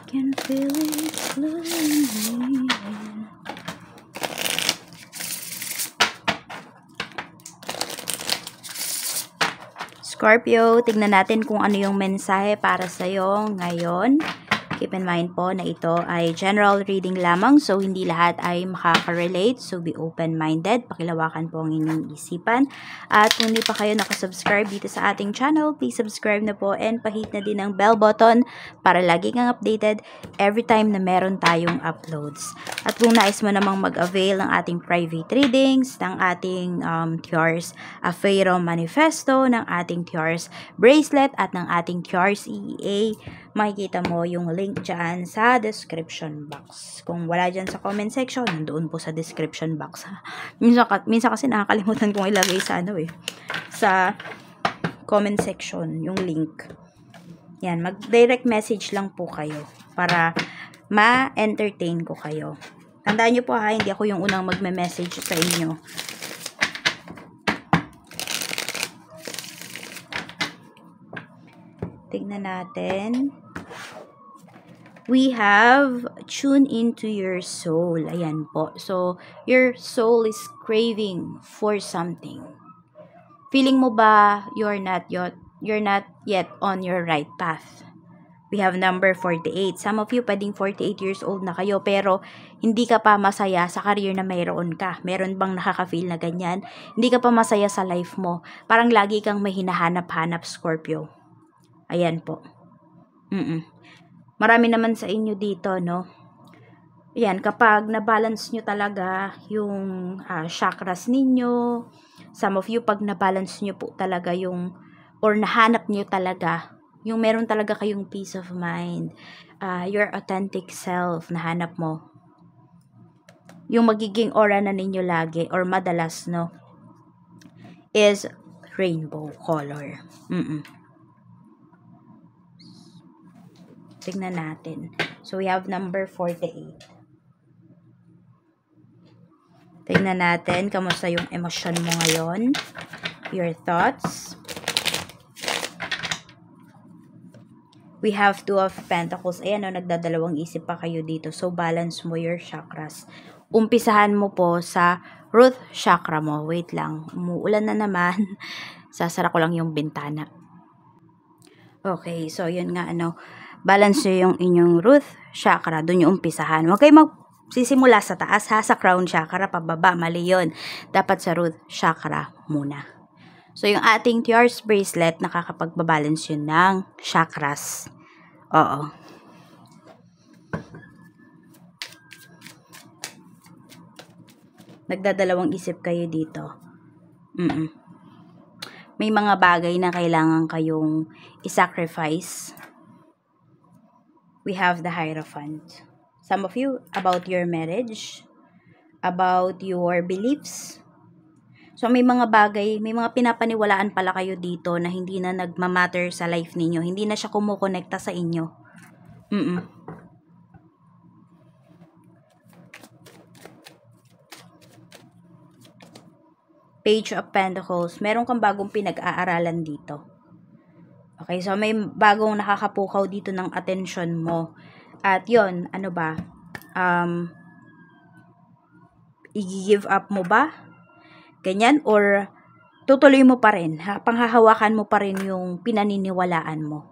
can feel it slowly. Scorpio, tignan natin kung ano yung mensahe para sa'yo ngayon. Keep in mind po na ito ay general reading lamang, so hindi lahat ay makaka-relate. So be open-minded, pakilawakan po ang inyong isipan. At kung hindi pa kayo nakasubscribe dito sa ating channel, please subscribe na po and pahit na din ang bell button para lagi kang updated every time na meron tayong uploads. At kung nais mo namang mag-avail ng ating private readings, ng ating Tiars Afero Manifesto, ng ating Tiars Bracelet at ng ating Tiars EEA, makikita mo yung link dyan sa description box. Kung wala dyan sa comment section, nandoon po sa description box. Minsan kasi nakakalimutan kong ilagay sa sa comment section yung link. Yan, mag-direct message lang po kayo para ma-entertain ko kayo. Tandaan nyo po ha, hindi ako yung unang magme-message sa inyo. Tignan natin. We have tune into your soul. Ayan po. So, your soul is craving for something. Feeling mo ba you're not yet on your right path? We have number 48. Some of you pwedeng 48 years old na kayo pero hindi ka pa masaya sa career na mayroon ka. Meron bang nakaka-feel na ganyan? Hindi ka pa masaya sa life mo. Parang lagi kang may hinahanap-hanap, Scorpio. Ayan po. Marami naman sa inyo dito, no? Ayan, kapag na-balance nyo talaga yung chakras ninyo, some of you, pag na-balance nyo po talaga yung, or nahanap nyo talaga, yung meron talaga kayong peace of mind, your authentic self, nahanap mo, yung magiging aura na ninyo lagi, or madalas, no, is rainbow color. Tignan natin. So, we have number 48. Tignan natin, kamusta yung emosyon mo ngayon? Your thoughts. We have Two of Pentacles. Ayan, nagdadalawang isip pa kayo dito. So, balance mo your chakras. Umpisahan mo po sa root chakra mo. Wait lang. Umuulan na naman. Sasara ko lang yung bintana. Okay, so yun nga, balance nyo yung inyong root chakra. Doon yung umpisahan. Huwag kayo magsisimula sa taas ha, sa crown chakra, pababa, mali yun. Dapat sa root chakra muna. So, yung ating Tiars Bracelet, nakakapagbabalance yun ng chakras. Oo. Nagdadalawang isip kayo dito. May mga bagay na kailangan kayong i-sacrifice. We have the Hierophant. Some of you, about your marriage, about your beliefs. So, may mga bagay, may mga pinapaniwalaan pala kayo dito na hindi na nagmamatter sa life ninyo. Hindi na siya kumukonekta sa inyo. Page of Pentacles. Meron kang bagong pinag-aaralan dito. Okay, so may bagong nakakapukaw dito ng attention mo. At yon, i-give up mo ba? Ganyan? Or tutuloy mo pa rin? Panghahawakan mo pa rin yung pinaniniwalaan mo?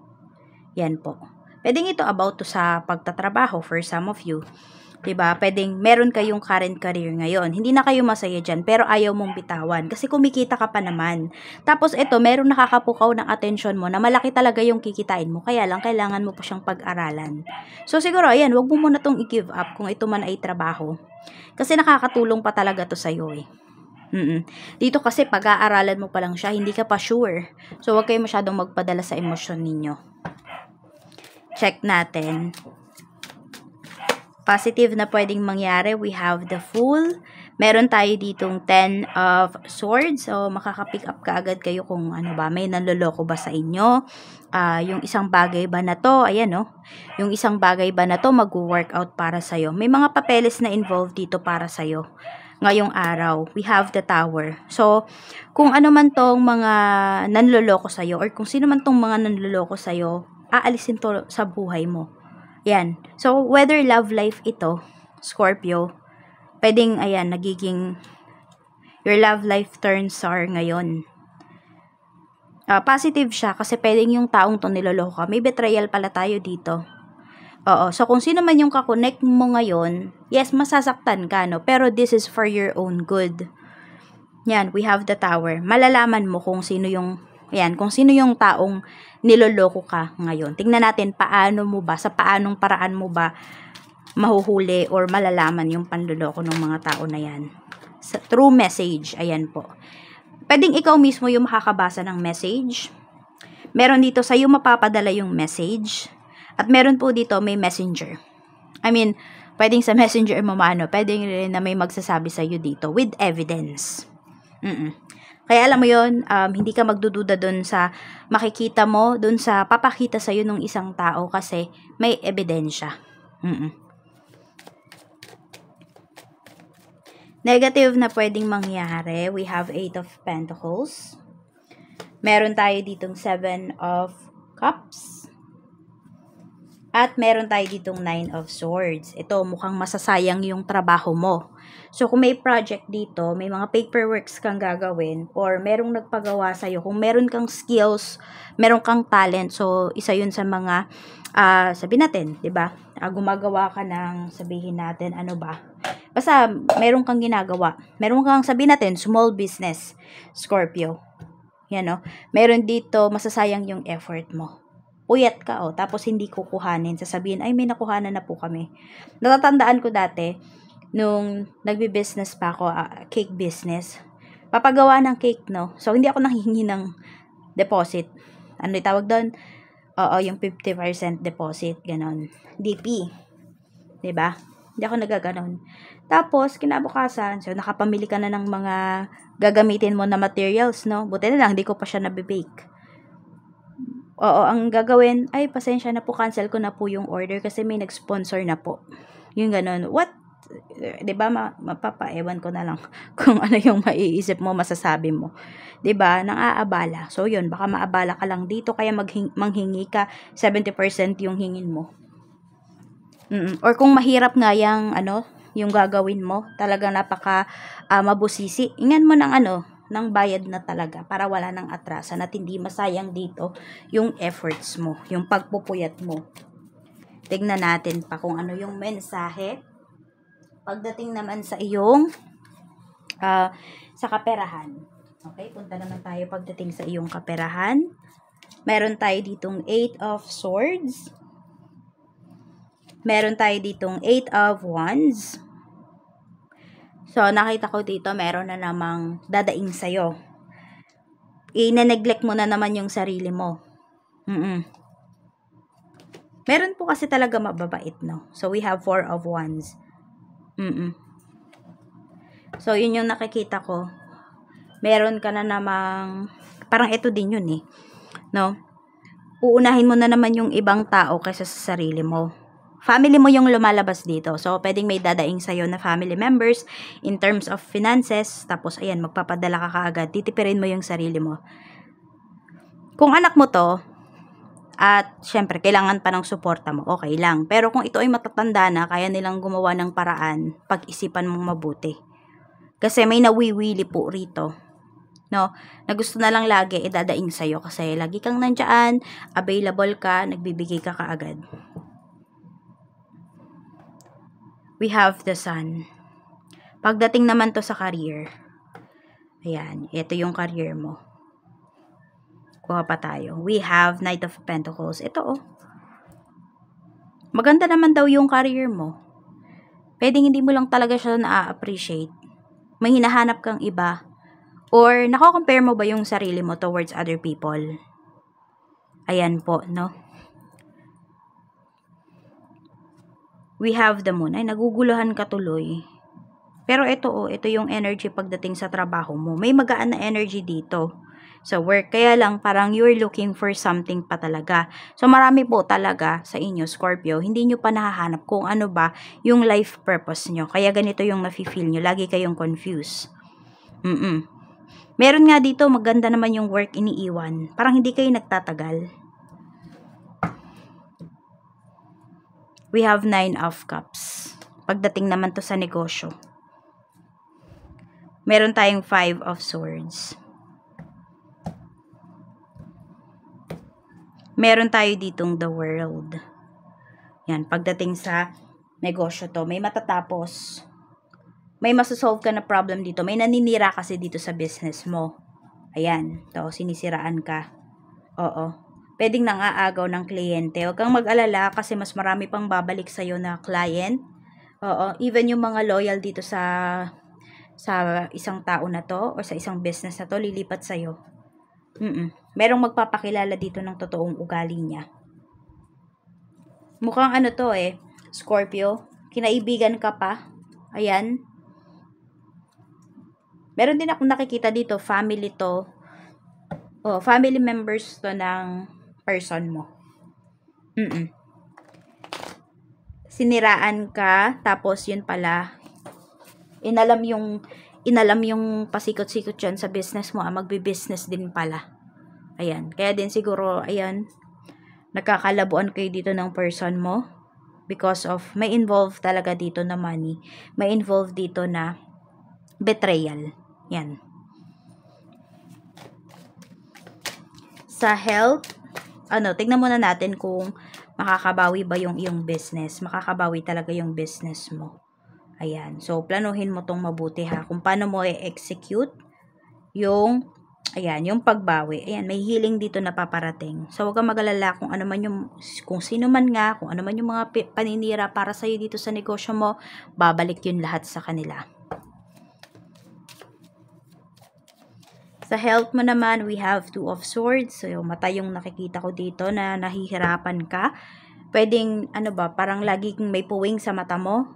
Yan po. Pwedeng ito about to sa pagtatrabaho for some of you. Diba? Pwedeng meron kayong current career ngayon. Hindi na kayo masaya dyan, pero ayaw mong bitawan. Kasi kumikita ka pa naman. Tapos ito, meron nakakapukaw ng attention mo na malaki talaga yung kikitain mo. Kaya lang, kailangan mo po siyang pag-aralan. So siguro, ayan, wag mo muna itong i-give up kung ito man ay trabaho. Kasi nakakatulong pa talaga to sa'yo eh. Dito kasi pag-aaralan mo pa lang siya, hindi ka pa sure. So wag kayo masyadong magpadala sa emosyon ninyo. Check natin. Positive na pwedeng mangyari, we have the Fool. Meron tayo ditong 10 of Swords. So, makaka-pick up ka agad kayo kung may nanloloko ba sa inyo. Yung isang bagay ba na to, yung isang bagay ba na to mag-workout para sa'yo. May mga papeles na involved dito para sa'yo. Ngayong araw, we have the Tower. So, kung ano man tong mga nanloloko sa'yo or kung sino man tong mga nanloloko sa'yo, aalisin to sa buhay mo. Yan. So, whether love life ito, Scorpio, pwedeng, ayan, nagiging, your love life turns sour ngayon. Positive siya kasi pwedeng yung taong to niloloko ka. May betrayal pala tayo dito. Oo. So, kung sino man yung kakonect mo ngayon, yes, masasaktan ka, no? Pero this is for your own good. Yan, we have the Tower. Malalaman mo kung sino yung, yan, kung sino yung taong niloloko ka ngayon. Tingnan natin paano mo ba, sa paanong paraan mo ba mahuhuli or malalaman yung panloloko ng mga tao na yan. Through message, ayan po. Pwedeng ikaw mismo yung makakabasa ng message. Meron dito sa'yo mapapadala yung message. At meron po dito may messenger. I mean, pwedeng sa messenger mo maano, pwedeng rin na may magsasabi sa'yo dito with evidence. Kaya alam mo yun, hindi ka magdududa dun sa makikita mo, dun sa papakita sa'yo ng isang tao kasi may ebidensya. Negative na pwedeng mangyari, we have 8 of Pentacles. Meron tayo ditong 7 of Cups. At meron tayo ditong 9 of Swords. Ito, mukhang masasayang yung trabaho mo. So, kung may project dito, may mga paperworks kang gagawin, or merong nagpagawa sa'yo, kung meron kang skills, meron kang talent, so, isa yun sa mga, sabihin natin, diba? Gumagawa ka ng, sabihin natin, ano ba? Basta, meron kang ginagawa. Meron kang, sabihin natin, small business, Scorpio. Yan, no? Meron dito, masasayang yung effort mo. Puyat ka, tapos hindi kukuhanin. Sasabihin, ay, may nakuhanan na po kami. Natatandaan ko dati, nung nagbi-business pa ako, cake business, papagawa ng cake, no? So, hindi ako nanghihingi ng deposit. Ano yung tawag doon? Oo, yung 50% deposit, ganon. DP. Diba? Hindi ako nagaganon. Tapos, kinabukasan, so, nakapamili ka na ng mga gagamitin mo na materials, no? Buti na lang, hindi ko pa siya nabibake. Oo, ang gagawin, ay, pasensya na po, cancel ko na po yung order kasi may nag-sponsor na po. Yung ganon. What? Diba, mapapaewan ko na lang kung ano yung maiisip mo, masasabi mo. Diba, nang aabala. So, yun, baka maabala ka lang dito, kaya manghingi ka, 70% yung hingin mo. Or kung mahirap nga yung gagawin mo, talagang napaka mabusisi, ingan mo ng bayad na talaga para wala nang atrasan at hindi masayang dito yung efforts mo, yung pagpupuyat mo. Tignan natin pa kung ano yung mensahe pagdating naman sa iyong sa kaperahan. Okay, punta naman tayo pagdating sa iyong kaperahan. Meron tayo ditong 8 of Swords. Meron tayo ditong 8 of Wands. So, nakita ko dito, meron na namang dadaing sa'yo. I-neglect mo na naman yung sarili mo. Meron po kasi talaga mababait, no? So, we have 4 of Wands. So, yun yung nakikita ko. Meron ka na namang, parang ito din yun no? Uunahin mo na naman yung ibang tao kaysa sa sarili mo. Family mo yung lumalabas dito. So, pwedeng may dadaing sa'yo na family members in terms of finances. Tapos, ayan, magpapadala ka kaagad. Titipirin mo yung sarili mo. Kung anak mo to, at syempre, kailangan pa ng suporta mo, okay lang. Pero kung ito ay matatanda na, kaya nilang gumawa ng paraan, pag-isipan mong mabuti. Kasi may nawiwili po rito. No? Na gusto na lang lagi idadaing sa'yo. Kasi lagi kang nandyan, available ka, nagbibigay ka kaagad. We have the Sun. Pagdating naman to sa career, ayan, ito yung career mo. Kuha pa tayo. We have Knight of Pentacles. Ito, maganda naman daw yung career mo. Pwedeng hindi mo lang talaga siya na-appreciate. May hinahanap kang iba. Or, nako-compare mo ba yung sarili mo towards other people? Ayan po, no? We have the Moon. Ay, naguguluhan ka tuloy. Pero ito yung energy pagdating sa trabaho mo. May magaan na energy dito sa work. Kaya lang, parang you're looking for something pa talaga. So, marami po talaga sa inyo, Scorpio, hindi nyo pa nahahanap kung ano ba yung life purpose nyo. Kaya ganito yung nafe-feel nyo. Lagi kayong confused. Meron nga dito, maganda naman yung work iniiwan. Parang hindi kayo nagtatagal. We have 9 of Cups. Pagdating naman to sa negosyo. Meron tayong 5 of Swords. Meron tayo ditong the World. Yan, pagdating sa negosyo to, may matatapos. May masasolve ka na problem dito. May naninira kasi dito sa business mo. Ayan, to, sinisiraan ka. Oo. Pwedeng nangaagaw ng kliyente. Huwag kang mag-alala kasi mas marami pang babalik sa'yo na client. Oo, even yung mga loyal dito sa isang tao na to or sa isang business na to, lilipat sa'yo. Merong magpapakilala dito ng totoong ugali niya. Mukhang ano to Scorpio. Kinaibigan ka pa. Ayan. Meron din akong nakikita dito, family to. Family members to ng person mo. Siniraan ka, tapos yun pala, inalam yung pasikot-sikot dyan sa business mo, magbi-business din pala. Ayan, kaya din siguro, ayan, nagkakalabuan kayo dito ng person mo, because of, may involve talaga dito na money, may involve dito na betrayal. Yan. Sa health, tignan muna natin kung makakabawi ba yung iyong business. Makakabawi talaga yung business mo. Ayan. So, planuhin mo tong mabuti ha. Kung paano mo i-execute yung, yung pagbawi. Ayan, may healing dito na paparating. So, huwag kang mag-alala kung ano man kung sino man nga, kung ano man yung mga paninira para sa'yo dito sa negosyo mo, babalik yun lahat sa kanila. Sa health mo naman, we have 2 of Swords. So, mata yung nakikita ko dito na nahihirapan ka. Pwedeng, parang laging may puwing sa mata mo.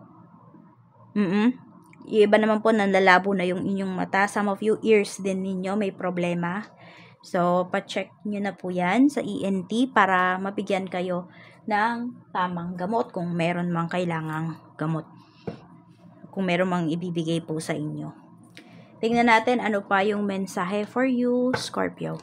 Yung iba naman po, nanlalabo na yung inyong mata. Some of you, ears din ninyo, may problema. So, pa-check nyo na po yan sa ENT para mabigyan kayo ng tamang gamot kung meron mang kailangang gamot. Kung meron mang ibibigay po sa inyo. Tingnan natin ano pa yung mensahe for you, Scorpio.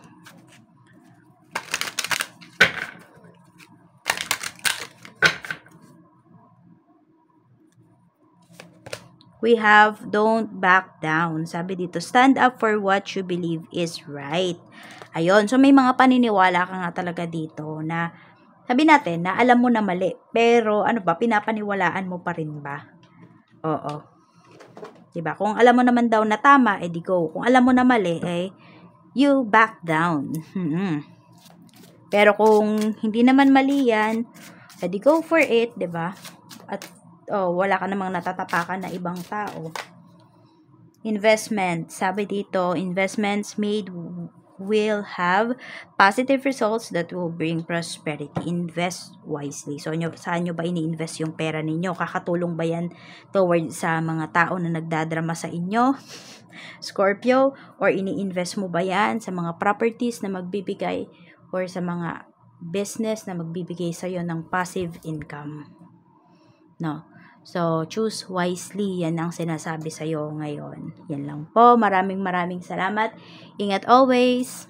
We have, don't back down. Sabi dito, stand up for what you believe is right. Ayun, so may mga paniniwala ka nga talaga dito na, sabi natin, na alam mo na mali. Pero, pinapaniwalaan mo pa rin ba? Oo. Diba? Kung alam mo naman daw na tama, di go. Kung alam mo na mali, you back down. Pero kung hindi naman mali yan, di go for it, diba? At, wala ka namang natatapakan na ibang tao. Investment. Sabi dito, investments made will have positive results that will bring prosperity. Invest wisely. So, saan nyo ba ini-invest yung pera ninyo? Kakatulong ba yan towards sa mga tao na nagdadrama sa inyo? Scorpio? Or ini-invest mo ba yan sa mga properties na magbibigay or sa mga business na magbibigay sa'yo ng passive income? No. So, choose wisely. Yan ang sinasabi sa'yo ngayon. Yan lang po. Maraming salamat. Ingat always.